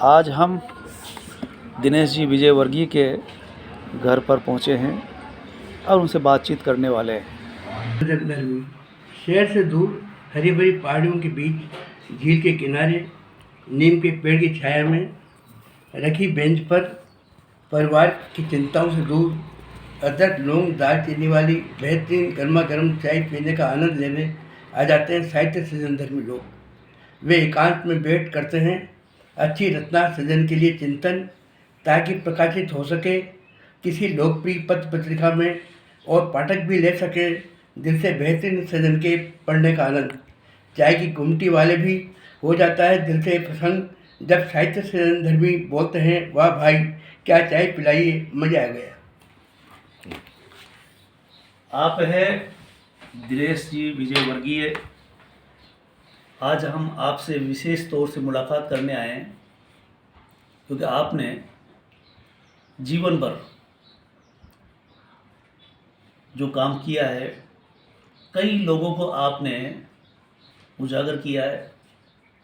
आज हम दिनेश जी विजयवर्गीय के घर पर पहुंचे हैं और उनसे बातचीत करने वाले हैं। गर्मी शहर से दूर हरी भरी पहाड़ियों के बीच झील के किनारे नीम के पेड़ की छाया में रखी बेंच पर परिवार की चिंताओं से दूर अदरक लौंग दालचीनी वाली बेहतरीन गर्मा गर्म चाय पीने का आनंद लेने आ जाते हैं साहित्य सृजन धर्मी लोग। वे एकांत में बैठ करते हैं अच्छी रचना सृजन के लिए चिंतन, ताकि प्रकाशित हो सके किसी लोकप्रिय पत्र पत्रिका में और पाठक भी ले सके दिल से बेहतरीन सृजन के पढ़ने का आनंद। चाय की गुमटी वाले भी हो जाता है दिल से प्रसन्न जब साहित्य सृजन धर्मी बोलते हैं, वाह भाई क्या चाय पिलाइए, मजा आ गया। आप है दिनेश जी विजयवर्गीय। आज हम आपसे विशेष तौर से मुलाकात करने आए हैं क्योंकि आपने जीवन भर जो काम किया है, कई लोगों को आपने उजागर किया है,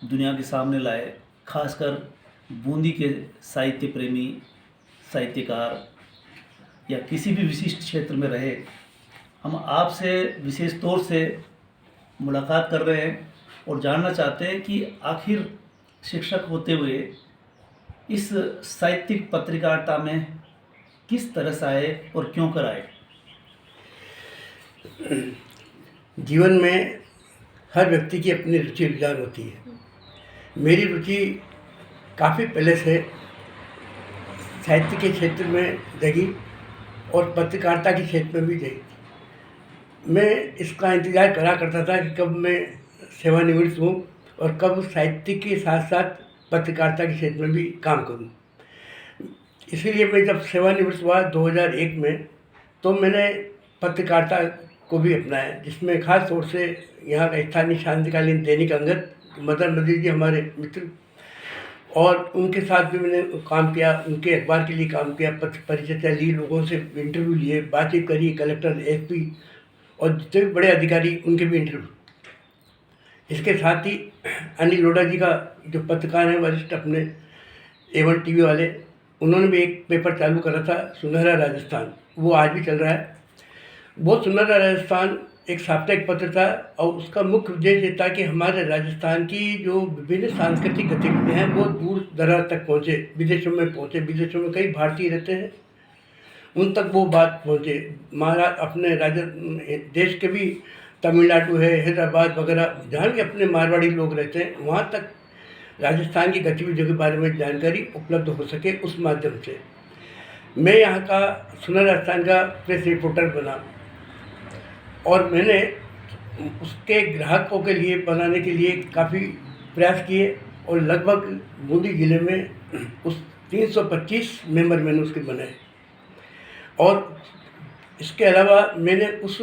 दुनिया के सामने लाए। खासकर बूंदी के साहित्य प्रेमी साहित्यकार या किसी भी विशिष्ट क्षेत्र में रहे, हम आपसे विशेष तौर से मुलाकात कर रहे हैं और जानना चाहते हैं कि आखिर शिक्षक होते हुए इस साहित्यिक पत्रकारिता में किस तरह से आए और क्यों कर आए। जीवन में हर व्यक्ति की अपनी रुचि रुझान होती है। मेरी रुचि काफ़ी पहले से साहित्य के क्षेत्र में जगी और पत्रकारिता के क्षेत्र में भी जगी। मैं इसका इंतज़ार करा करता था कि कब मैं सेवानिवृत्त हूँ और कब साहित्य के साथ साथ पत्रकारिता के क्षेत्र में भी काम करूँ। इसीलिए मैं जब सेवानिवृत्त हुआ 2001 में, तो मैंने पत्रकारिता को भी अपनाया, जिसमें खास तौर से यहाँ का स्थानीय शांतिकालीन दैनिक अंगद मदन नजीर जी हमारे मित्र, और उनके साथ भी मैंने काम किया, उनके अखबार के लिए काम किया, पत्र परिचर्चा ली, लोगों से इंटरव्यू लिए, बातचीत करी, कलेक्टर, एसपी और जितने भी बड़े अधिकारी उनके भी इंटरव्यू। इसके साथ ही अनिल लोढ़ा जी का जो पत्रकार हैं वरिष्ठ अपने A1 टीवी वाले, उन्होंने भी एक पेपर चालू करा था सुनहरा राजस्थान, वो आज भी चल रहा है। वो सुनहरा राजस्थान एक साप्ताहिक पत्र था और उसका मुख्य उद्देश्य था कि हमारे राजस्थान की जो विभिन्न सांस्कृतिक गतिविधियाँ हैं वो दूर दराज तक पहुँचे, विदेशों में पहुँचे। विदेशों में कई भारतीय रहते हैं, उन तक वो बात पहुँचे। अपने देश के भी तमिलनाडु है, हैदराबाद वगैरह, जहाँ भी अपने मारवाड़ी लोग रहते हैं, वहाँ तक राजस्थान की गतिविधियों के बारे में जानकारी उपलब्ध हो सके। उस माध्यम से मैं यहाँ का सुनहरा राजस्थान का प्रेस रिपोर्टर बना और मैंने उसके ग्राहकों के लिए बनाने के लिए काफ़ी प्रयास किए और लगभग बूंदी जिले में उस 325 मेंबर मैंने उसके बनाए। और इसके अलावा मैंने उस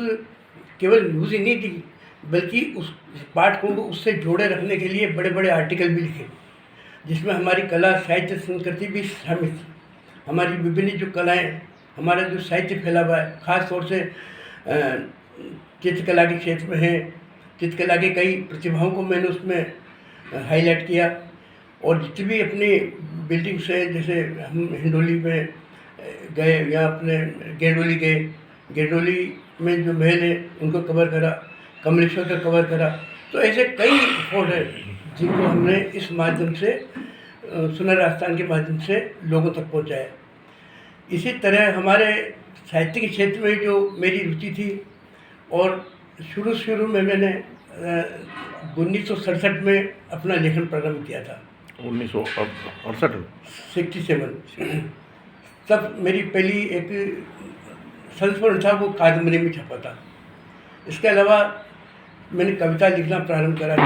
केवल न्यूज़ ही नहीं दी, बल्कि उस पाठकों को उससे जोड़े रखने के लिए बड़े बड़े आर्टिकल भी लिखे, जिसमें हमारी कला साहित्य संस्कृति भी शामिल थी। हमारी विभिन्न जो कलाएं, हमारा जो साहित्य फैला हुआ है, ख़ास तौर से चित्रकला के क्षेत्र में है, चित्रकला के कई प्रतिभाओं को मैंने उसमें हाईलाइट किया। और जितनी भी अपनी बिल्डिंग से, जैसे हम हिंडोली में गए या अपने गेंडोली गए, गेंडोली में जो महल है उनको कवर करा, कमलेश्वर का कवर करा। तो ऐसे कई रिपोर्ट है जिनको हमने इस माध्यम से सुनहरा राजस्थान के माध्यम से लोगों तक पहुंचाया। इसी तरह हमारे साहित्य के क्षेत्र में जो मेरी रुचि थी, और शुरू में मैंने 1967 में अपना लेखन प्रारंभ किया था। 1967 तब मेरी पहली एक संस्मरण था, वो कादम्बरी में छपा था। इसके अलावा मैंने कविता लिखना प्रारंभ करा।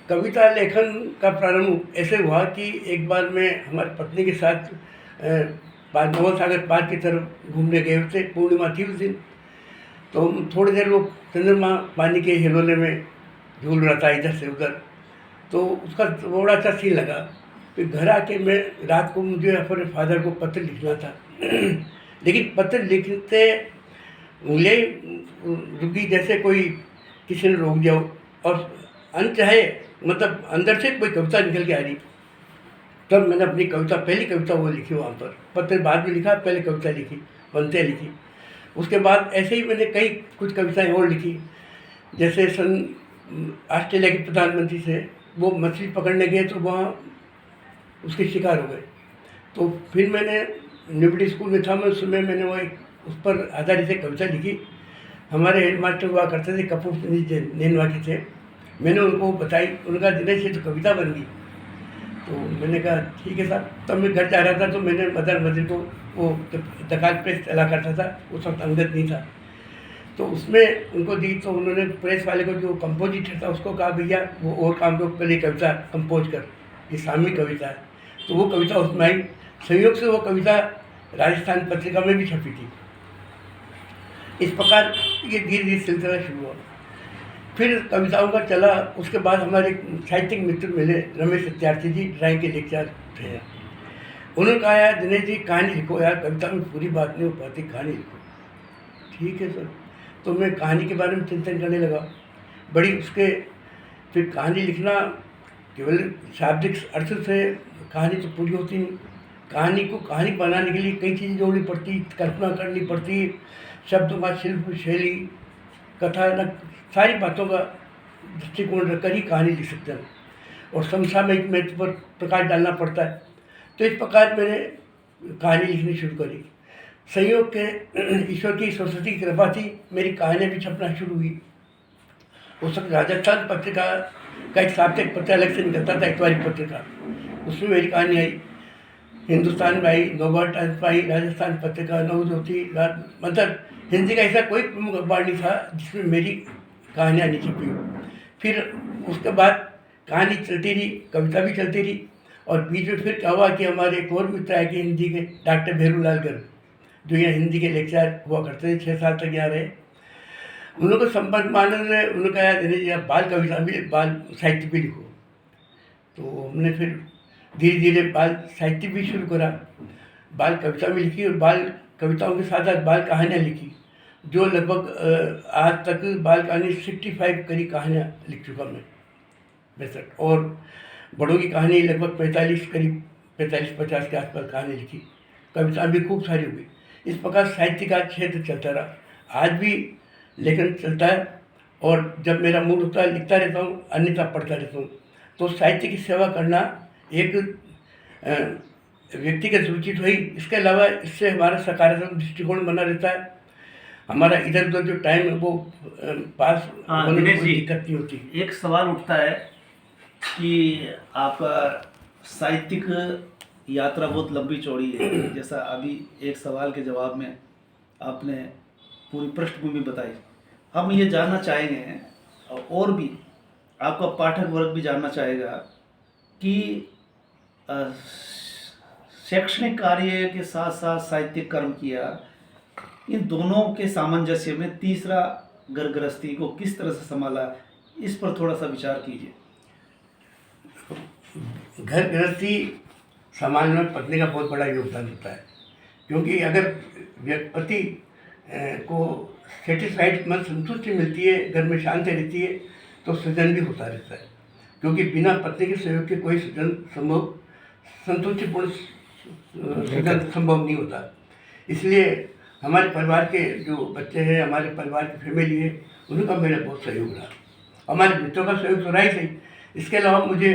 कविता लेखन का प्रारंभ ऐसे हुआ कि एक बार मैं हमारी पत्नी के साथ नवल सागर पार्क की तरफ घूमने गए थे। पूर्णिमा थी उस दिन, तो हम थोड़ी देर वो चंद्रमा पानी के हिलोने में झूल रहा था इधर से उधर, तो उसका थोड़ा सा सीन लगा। फिर घर आके मैं रात को मुझे अपने फादर को पत्र लिखना था लेकिन पत्र लिखते उंगली रुकी जैसे कोई किसी ने रोक जाओ, और अनचाहे मतलब अंदर से कोई कविता निकल के आ रही। तब मैंने अपनी कविता, पहली कविता वो लिखी वहाँ पर। पत्र बाद में लिखा, पहले कविता लिखी, पंक्तियाँ लिखी। उसके बाद ऐसे ही मैंने कई कुछ कविताएं और लिखी। जैसे ऑस्ट्रेलिया के प्रधानमंत्री थे, वो मछली पकड़ने गए तो वहाँ उसके शिकार हो गए। तो फिर मैंने न्यूबिलिटी स्कूल में था मैं, उस समय मैंने वो एक उस पर आधारित एक कविता लिखी। हमारे हेड मास्टर हुआ करते थे, कपूर नेनवा के थे। मैंने उनको बताई, उनका दिनेश ये तो कविता बन गई। तो मैंने कहा ठीक है साहब। तब मैं घर जा रहा था तो मैंने मदर को, वो दकाल प्रेस चला करता था उस वक्त, अंगद नहीं था, तो उसमें उनको दी। तो उन्होंने प्रेस वाले को, जो कंपोजिटर था, उसको कहा भैया वो और काम को पहले कविता कंपोज कर, ये सामूहिक कविता है। तो वो कविता उसमें आई। संयोग से वो कविता राजस्थान पत्रिका में भी छपी थी। इस प्रकार ये धीरे धीरे सिलसिला शुरू हुआ। फिर कविताओं का चला। उसके बाद हमारे साहित्यिक मित्र मिले, रमेश सत्यार्थी जी, ड्राइंग के लेक्चर थे। उन्होंने कहा यार दिनेश जी कहानी लिखो यार, कविता में पूरी बात नहीं हो पाती, कहानी लिखो। ठीक है सर। तो मैं कहानी के बारे में चिंतन करने लगा बड़ी। उसके फिर कहानी लिखना केवल शाब्दिक अर्थ से कहानी तो पूरी होती नहीं। कहानी को कहानी बनाने के लिए कई चीज़ें जोड़नी पड़ती, कल्पना करनी पड़ती, शब्दों का शिल्प, शैली, कथानक, सारी बातों का दृष्टिकोण रखकर ही कहानी लिख सकते हैं। और समसामयिक महत्व पर प्रकाश डालना पड़ता है। तो इस प्रकार मैंने कहानी लिखनी शुरू करी। संयोग के ईश्वर की सरस्वती की कृपा थी, मेरी कहानियाँ भी छपना शुरू हुई। उस वक्त राजस्थान पत्रिका का एक साप्ताहिक पत्र अलग से निकलता था, इतवारी पत्रिका, उसमें मेरी कहानी आई। हिंदुस्तान में आई, नवभारत टाइम्स में आई, राजस्थान पत्रिका, नवज्योति, मतलब हिंदी का ऐसा कोई प्रमुख अखबार नहीं था जिसमें मेरी कहानियाँ नहीं छपी हो। फिर उसके बाद कहानी चलती रही, कविता भी चलती रही। और बीच में फिर क्या हुआ कि हमारे एक और मित्र आए कि हिंदी के, डॉक्टर भेरूलाल गर्ग, जो यहाँ हिंदी के लेक्चर हुआ करते थे, 6 साल तक यहाँ रहे। उन लोगों को संपर्क में आनंद है। उन्होंने कहा दिनेश जी आप बाल कविता भी, बाल साहित्य भी लिखो। तो हमने फिर धीरे धीरे बाल साहित्य भी शुरू करा। बाल कविता भी लिखी और बाल कविताओं के साथ साथ बाल कहानियाँ लिखी, जो लगभग आज तक बाल कहानी 65 करीब कहानियाँ लिख चुका मैं, 62। और बड़ों की कहानी लगभग 45-50 के आसपास कहानी लिखी। कविता भी खूब सारी हुई। इस प्रकार साहित्य का क्षेत्र चलता रहा। आज भी लेखन चलता है और जब मेरा मूड होता है लिखता रहता हूँ, अन्यथा पढ़ता रहता हूँ। तो साहित्य की सेवा करना एक व्यक्तिगत रुचि तो ही, इसके अलावा इससे हमारा सकारात्मक दृष्टिकोण बना रहता है। हमारा इधर उधर जो टाइम है वो पास होने में कोई दिक्कत नहीं होती। एक सवाल उठता है कि आपका साहित्यिक यात्रा बहुत लंबी चौड़ी है, जैसा अभी एक सवाल के जवाब में आपने पूरी पृष्ठभूमि बताई। हम ये जानना चाहेंगे और भी आपका पाठक वर्ग भी जानना चाहेगा कि शैक्षणिक कार्य के साथ साथ साहित्यिक कर्म किया, इन दोनों के सामंजस्य में तीसरा घर गृहस्थी को किस तरह से संभाला, इस पर थोड़ा सा विचार कीजिए। घर गृहस्थी समाज में पत्नी का बहुत बड़ा योगदान होता है, क्योंकि अगर पति को सेटिस्फाइड, मन संतुष्टि मिलती है, घर में शांति रहती है, तो सृजन भी होता रहता है। क्योंकि बिना पत्नी के सहयोग के कोई सृजन संभव, संतुष्टिपूर्ण सृजन संभव नहीं होता। इसलिए हमारे परिवार के जो बच्चे हैं, हमारे परिवार की फैमिली है, उनका मेरा बहुत सहयोग रहा। हमारे मित्रों का सहयोग तो रहा ही सही। इसके अलावा मुझे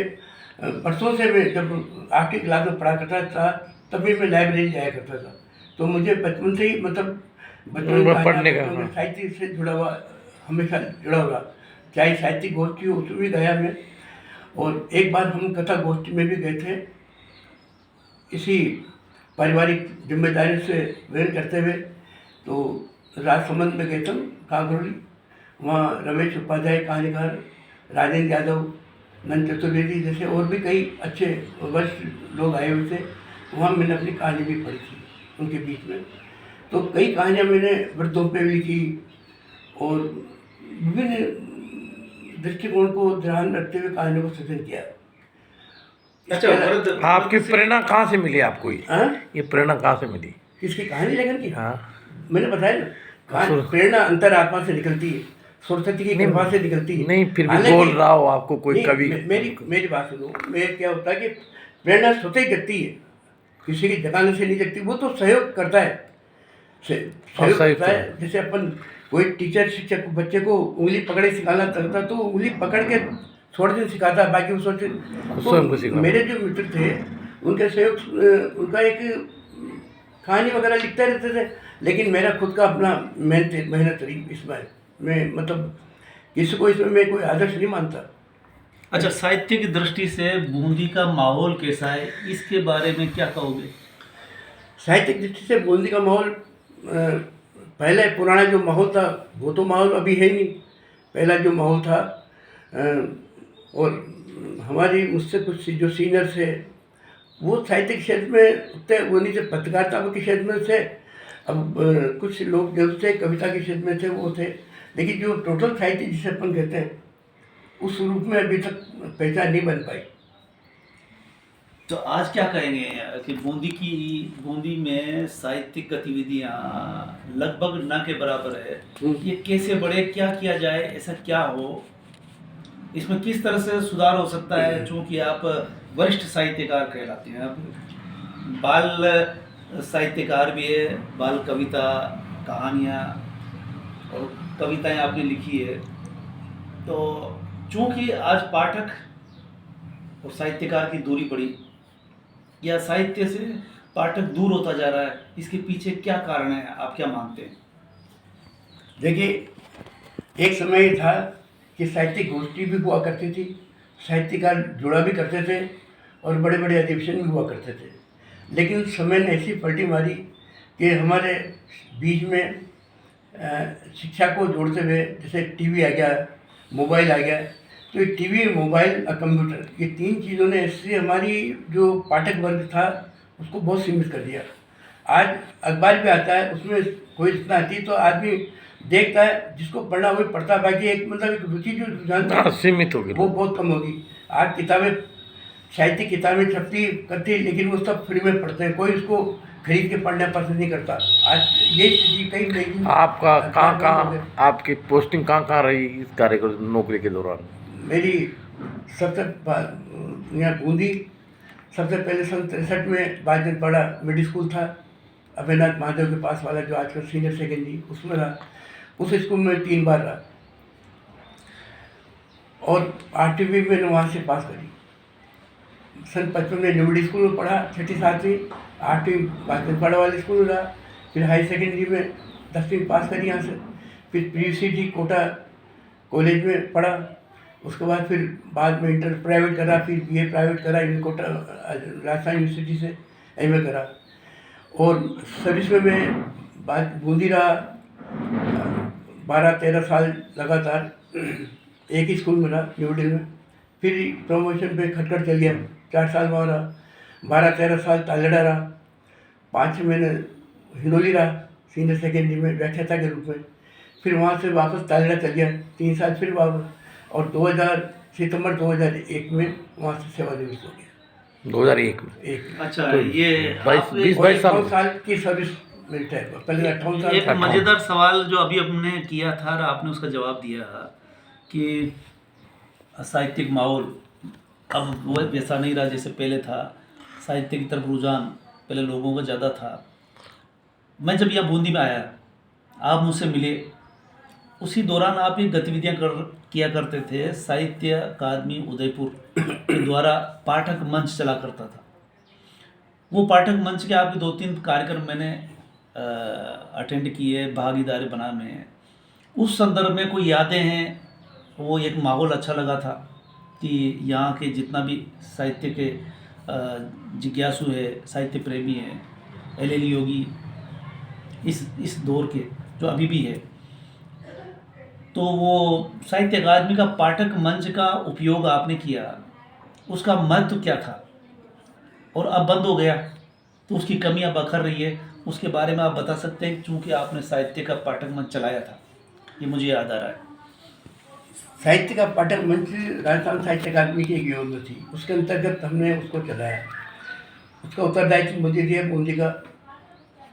बरसों से, मैं जब आखिरी क्लास में पढ़ा करता था तभी मैं लाइब्रेरी जाया करता था। तो मुझे बचपन से ही, मतलब बचपन पढ़ने का साहित्य से जुड़ा हुआ, हमेशा जुड़ा हुआ। चाहे साहित्यिक गोष्ठी हो उसमें भी गया मैं। और एक बार हम कथा गोष्ठी में भी गए थे, इसी पारिवारिक जिम्मेदारी से वहन करते हुए। तो राजसमंद में गए थे कागरोली, वहाँ रमेश उपाध्याय कहानीकार, राजेंद्र यादव, नंद चतुर्वेदी जैसे और भी कई अच्छे वरिष्ठ लोग आए हुए थे। वहाँ मैंने अपनी कहानी भी पढ़ी थी उनके बीच में। तो कई कहानियाँ मैंने वृद्धों पे भी लिखी और विभिन्न दृष्टिकोण को ध्यान में रखते हुए कहानियों को सृजन किया। अच्छा, आपकी प्रेरणा कहाँ से मिली आपको? ये प्रेरणा कहाँ से मिली? किसकी कहानी लेखन की? हाँ, मैंने बताया ना, प्रेरणा अंतरात्मा से निकलती है। सरस्वती की कृपा से निकलती है। नहीं, फिर भी हालांकि- बोल रहा हो आपको कोई नहीं, कवि। मेरी बात सुनो। मैं क्या होता है कि प्रेरणा स्वतः ही जगती है, किसी की जगाने से नहीं जगती। वो तो सहयोग करता है, सहयोग सहयोग करता है। जैसे अपन कोई टीचर शिक्षक बच्चे को उंगली पकड़े सिखाना चाहता तो उंगली पकड़ के छोड़ दिन सिखाता है, बाकी वो सोचे। स्वयं को सिखाता। मेरे जो मित्र थे उनके सहयोग, उनका एक कहानी वगैरह लिखते रहते थे, लेकिन मेरा खुद का अपना मेहनत रही इसमें। मैं मतलब किसी को इसमें मैं कोई आदर्श नहीं मानता। अच्छा, साहित्य की दृष्टि से बूंदी का माहौल कैसा है, इसके बारे में क्या कहोगे? साहित्यिक दृष्टि से बूंदी का माहौल, पहले पुराना जो माहौल था वो तो माहौल अभी है ही नहीं। पहला जो माहौल था, और हमारी मुझसे कुछ जो सीनियर्स है वो साहित्य के क्षेत्र में उतने वो नहीं थे, पत्रकारिता के क्षेत्र में थे। अब कुछ लोग जो थे कविता के क्षेत्र में थे वो थे, लेकिन जो टोटल साहित्य जिसे अपन कहते हैं उस रूप में अभी तक पहचान नहीं बन पाई। तो आज क्या कहेंगे कि बूंदी में साहित्यिक गतिविधियाँ लगभग न के बराबर है। ये कैसे बढ़े, क्या किया जाए, ऐसा क्या हो, इसमें किस तरह से सुधार हो सकता है? चूँकि आप वरिष्ठ साहित्यकार कहलाते हैं, आप बाल साहित्यकार भी है, बाल कविता, कहानियाँ और कविताएं आपने लिखी है। तो चूँकि आज पाठक और साहित्यकार की दूरी बढ़ी, या साहित्य से पाठक दूर होता जा रहा है, इसके पीछे क्या कारण है, आप क्या मानते हैं? देखिए, एक समय ये था कि साहित्यिक गोष्ठी भी हुआ करती थी, साहित्यकार जुड़ा भी करते थे और बड़े बड़े अधिवेशन भी हुआ करते थे। लेकिन समय ने ऐसी पलटी मारी कि हमारे बीच में शिक्षा को जोड़ते हुए जैसे टीवी आ गया, मोबाइल आ गया। तो ये टीवी, मोबाइल और कंप्यूटर, ये तीन चीज़ों ने ऐसे हमारी जो पाठक वर्ग था उसको बहुत सीमित कर दिया। आज अखबार भी आता है, उसमें कोई रचना आती है तो आदमी देखता है, जिसको पढ़ना वही पढ़ता है, बाकी एक मतलब एक रुचि जो रुझान सीमित हो गई वो बहुत कम होगी। आज किताबें, साहित्यिक किताबें छपती करती, लेकिन वो सब फ्री में पढ़ते हैं, कोई उसको खरीद के पढ़ना पसंद नहीं करता। आज ये स्थिति कई नहीं। आपका कहाँ आपकी पोस्टिंग कहाँ रही इस कार्यक्रम नौकरी के दौरान? मेरी सबसे यहाँ बूंदी, सबसे पहले सन 63 में बाजनपाड़ा मिडिल स्कूल था, अभयनाथ महादेव के पास वाला, जो आजकल सीनियर सेकेंडरी, उसमें रहा। उस स्कूल में 3 बार रहा और 8वीं भी मैंने वहाँ से पास करी। सन 55 में मिडिल स्कूल में पढ़ा, 6ठी 7वीं, 8वीं बाजनपाड़ा वाले स्कूल में रहा। फिर हाई सेकेंडरी में 10वीं पास करी यहाँ से। फिर PUCT कोटा कॉलेज में पढ़ा। उसके बाद फिर बाद में इंटर प्राइवेट करा, फिर BA प्राइवेट करा, कोटा राजस्थान यूनिवर्सिटी से MA करा। और सर्विस में मैं बूंदी रहा 12-13 साल लगातार, एक ही स्कूल में रहा, न्यू दिल्ली में। फिर प्रमोशन पे खटखट चल गया, 4 साल वहाँ रहा। 12-13 साल तालेड़ा रहा, 5 महीने हिंडोली रहा सीनियर सेकेंडरी में व्याख्याता के रूप में। फिर वहाँ से वापस तालेड़ा चल गया, 3 साल फिर वापस, और सितंबर 2001 में वहाँ से सेवानिवृत्त हो गया। 2001 में? अच्छा, तो ये 22 साल की सर्विस मिलता है, पहले 58 साल। एक मज़ेदार सवाल जो अभी हमने किया था और आपने उसका जवाब दिया कि साहित्यिक माहौल अब वो वैसा नहीं रहा जैसे पहले था। साहित्य की तरफ रुझान पहले लोगों का ज़्यादा था। मैं जब यहाँ बूंदी में आया, आप मुझसे मिले, उसी दौरान आप ये गतिविधियाँ किया करते थे। साहित्य अकादमी उदयपुर के द्वारा पाठक मंच चला करता था। वो पाठक मंच के आपके 2-3 कार्यक्रम मैंने अटेंड किए, भागीदारी बना में। उस संदर्भ में कोई यादें हैं? वो एक माहौल अच्छा लगा था कि यहाँ के जितना भी साहित्य के जिज्ञासु है, साहित्य प्रेमी है, LL योगी, इस दौर के जो अभी भी है, तो वो साहित्य अकादमी का पाठक मंच का उपयोग आपने किया, उसका महत्व क्या था? और अब बंद हो गया तो उसकी कमी अब अखर रही है, उसके बारे में आप बता सकते हैं? चूँकि आपने साहित्य का पाठक मंच चलाया था, ये मुझे याद आ रहा है। साहित्य का पाठक मंच राजस्थान साहित्य अकादमी की एक योजना थी, उसके अंतर्गत हमने उसको चलाया। उसका उत्तरदायित्व मुझे दिया बूंदी का।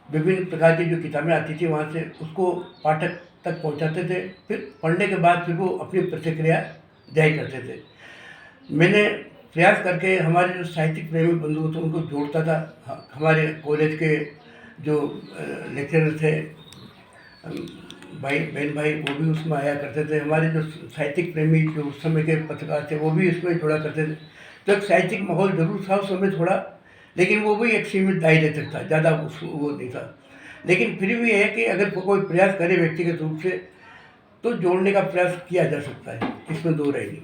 विभिन्न प्रकार की जो किताबें आती थी वहाँ से उसको पाठक तक पहुंचाते थे, फिर पढ़ने के बाद फिर वो अपनी प्रतिक्रिया जाहिर करते थे। मैंने प्रयास करके हमारे जो साहित्यिक प्रेमी बंधु थे उनको जोड़ता था। हमारे कॉलेज के जो लेक्चरर थे भाई बहन भाई, वो भी उसमें आया करते थे। हमारे जो साहित्यिक प्रेमी जो उस समय के पत्रकार थे वो भी इसमें जुड़ा करते थे। तो एक साहित्यिक माहौल जरूर था उस समय थोड़ा, लेकिन वो भी एक सीमित दायरे तक था, ज़्यादा वो नहीं था। लेकिन फिर भी है कि अगर कोई प्रयास करे व्यक्तिगत रूप से तो जोड़ने का प्रयास किया जा सकता है, इसमें दो राय नहीं।